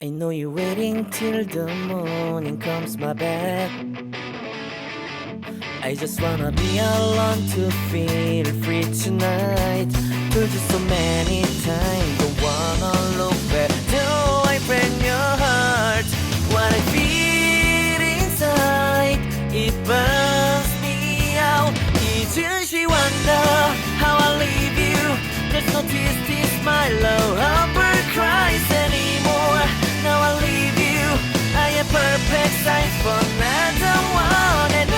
I know you're waiting till the morning comes my bed. I just wanna be alone to feel free tonight. Told you so many times, don't wanna look back. Do I break your heart? What I feel inside, it burns me out. 이제 wonder how I leave you. There's no this my love ever cries anymore. Now I leave you. I am perfect size for another one, and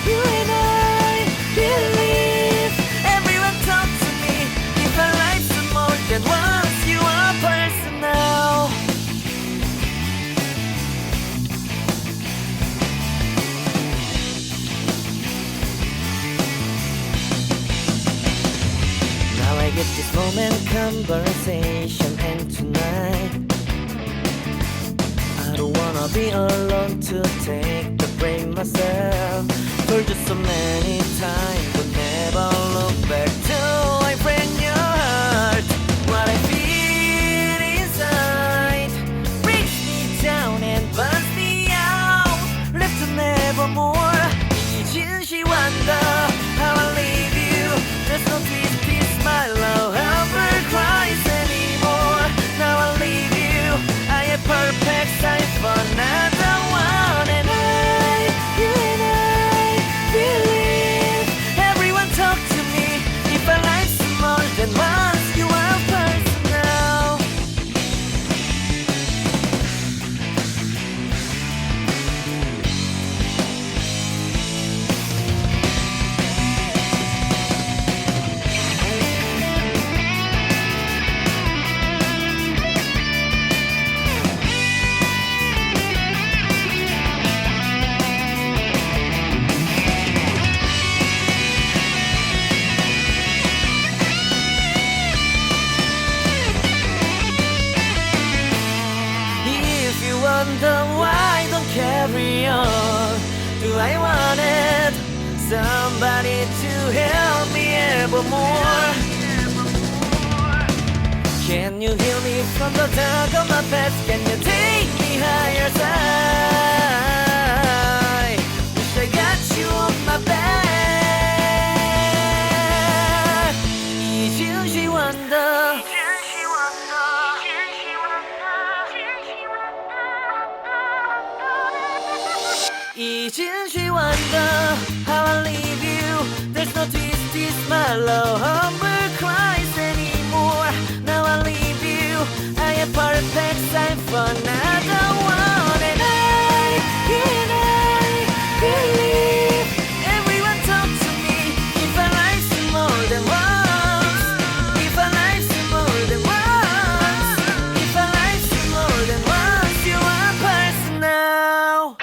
you and I believe. Everyone talk to me. If our life's more than once, you are personal. Now I get this moment, conversation, and tonight I don't wanna be alone to take the blame myself. Told you so many times, but never look back. Till I break your heart. What I feel inside breaks me down and burns me out. Left to nevermore. 이제 wonder how I leave you. There's no this my love ever cries anymore. Now I leave you. I am perfect size for another one, and you and I believe. Everyone talk to me. If our life's more than once, you are personal. If you wonder why I don't carry on, do I want it? Somebody to help me evermore. Can you heal me from the dark of my past? Can you take me higher side? Wish I got you on my back. 이제 wonder. 이제 wonder how I leave you. There's no this my love ever cries anymore. Now I leave you. I am perfect sign for another one, and you and I believe. Everyone talk to me. If our life's more than once, if our life's more than once, if our life's more than once, you are personal.